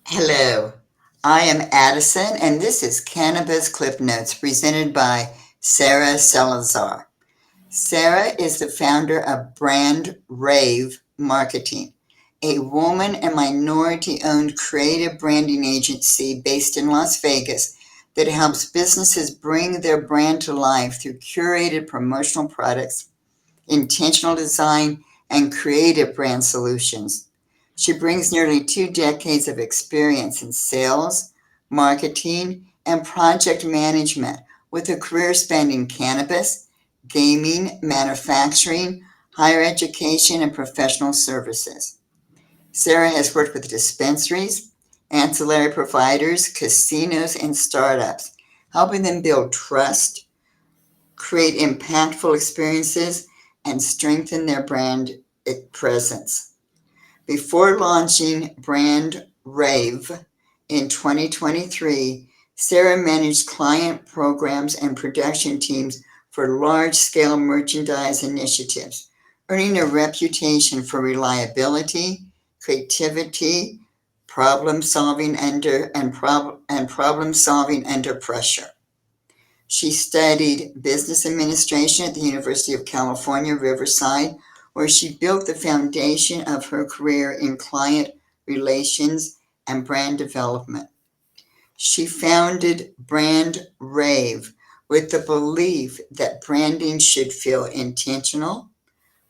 Hello, I am Addison, and this is Cannabis Clipnotes presented by Sara Salazar. Sara is the founder of Brand Rave Marketing, a woman and minority owned creative branding agency based in Las Vegas that helps businesses bring their brand to life through curated promotional products, intentional design, and creative brand solutions. She brings nearly 2 decades of experience in sales, marketing, and project management with a career spanning cannabis, gaming, manufacturing, higher education, and professional services. Sara has worked with dispensaries, ancillary providers, casinos, and startups, helping them build trust, create impactful experiences, and strengthen their brand presence. Before launching Brand Rave in 2023, Sara managed client programs and production teams for large scale merchandise initiatives, earning a reputation for reliability, creativity, problem solving under pressure. She studied business administration at the University of California, Riverside, where she built the foundation of her career in client relations and brand development. She founded Brand Rave with the belief that branding should feel intentional,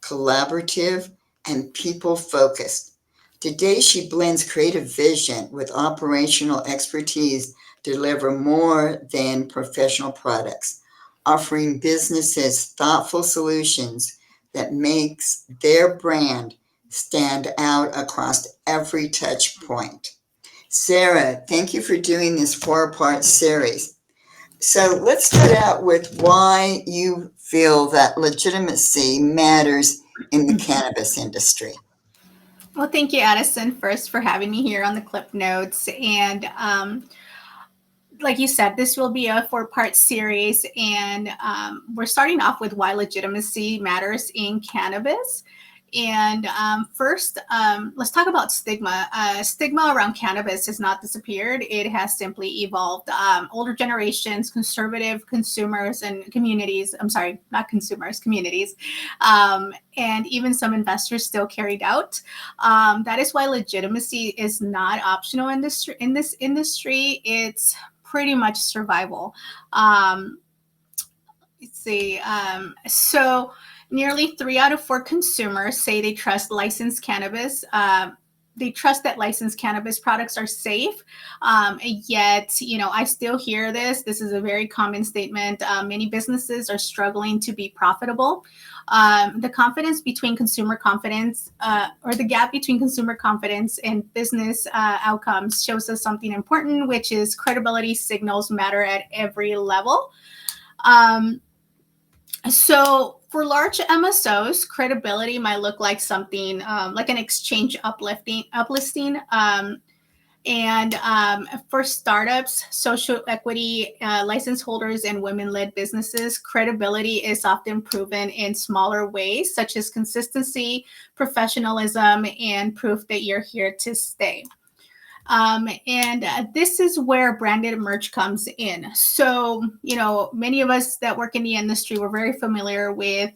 collaborative, and people focused. Today, she blends creative vision with operational expertise to deliver more than professional products, offering businesses thoughtful solutions that makes their brand stand out across every touch point. Sara, thank you for doing this four-part series. So let's start out with why you feel that legitimacy matters in the cannabis industry. Well, thank you, Addison, first for having me here on the Clip Notes. And like you said, this will be a four-part series. And we're starting off with why legitimacy matters in cannabis. And first, let's talk about stigma. Stigma around cannabis has not disappeared. It has simply evolved. Older generations, conservative consumers and communities, I'm sorry, not consumers, communities, and even some investors still carry doubt. That is why legitimacy is not optional in this industry. It's pretty much survival. Let's see. So nearly 3 out of 4 consumers say they trust licensed cannabis. They trust that licensed cannabis products are safe. Yet, I still hear this. This is a very common statement. Many businesses are struggling to be profitable. The confidence between consumer confidence, or the gap between consumer confidence and business outcomes shows us something important, which is credibility signals matter at every level. Um, so for large MSOs, credibility might look like something like an exchange uplisting. And for startups, social equity, license holders, and women led businesses, credibility is often proven in smaller ways, such as consistency, professionalism, and proof that you're here to stay. And this is where branded merch comes in. So, many of us that work in the industry, we're very familiar with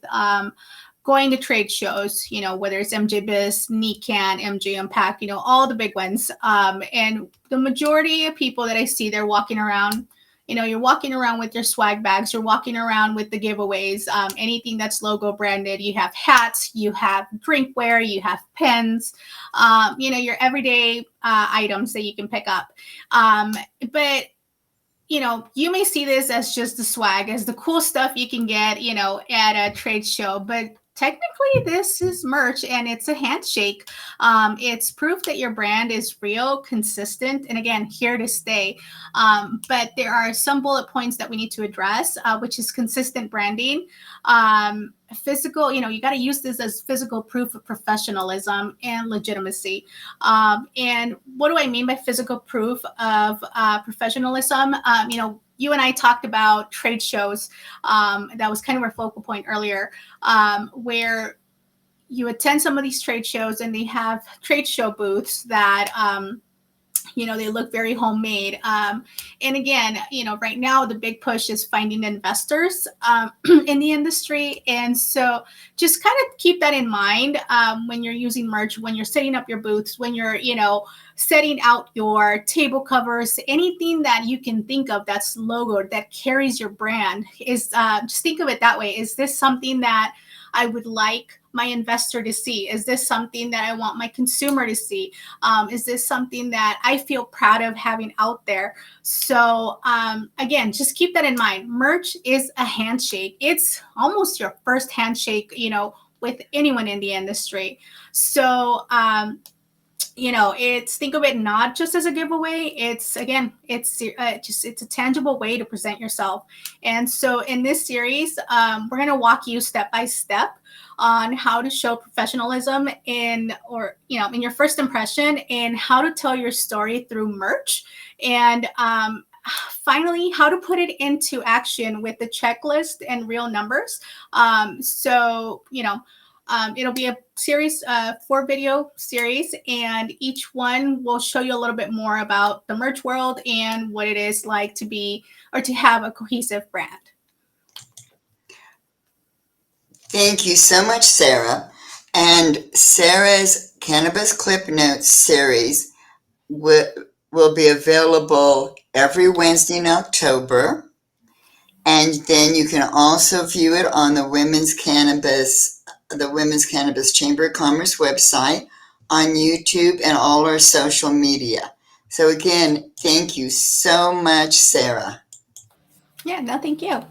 going to trade shows, whether it's MJ Biz, NECAN, MJ Unpack, all the big ones. And the majority of people that I see, they're walking around. You're walking around with your swag bags, you're walking around with the giveaways, anything that's logo branded. You have hats, you have drinkware, you have pens, your everyday items that you can pick up. But you may see this as just the swag, as the cool stuff you can get, at a trade show, but technically this is merch and it's a handshake. It's proof that your brand is real, consistent, and again, here to stay. But there are some bullet points that we need to address, which is consistent branding. Physical, you got to use this as physical proof of professionalism and legitimacy. And what do I mean by physical proof of professionalism? You and I talked about trade shows. That was kind of our focal point earlier, where you attend some of these trade shows and they have trade show booths that They look very homemade. And again, right now the big push is finding investors in the industry. And so just kind of keep that in mind when you're using merch, when you're setting up your booths, when you're, setting out your table covers, anything that you can think of that's logoed, that carries your brand, is just think of it that way. Is this something that I would like my investor to see? Is this something that I want my consumer to see? Is this something that I feel proud of having out there? So again, just keep that in mind. Merch is a handshake. It's almost your first handshake, with anyone in the industry. So it's, think of it not just as a giveaway. It's, again, it's a tangible way to present yourself. And so in this series, we're going to walk you step by step on how to show professionalism in your first impression, and how to tell your story through merch, and finally, how to put it into action with the checklist and real numbers. It'll be a series, 4-video series, and each one will show you a little bit more about the merch world and what it is like to be, or to have, a cohesive brand. Thank you so much, Sara. And Sara's Cannabis Clip Notes series will be available every Wednesday in October. And then you can also view it on the Women's Cannabis Chamber of Commerce website, on YouTube, and all our social media. So again, thank you so much, Sara. Yeah, no, thank you.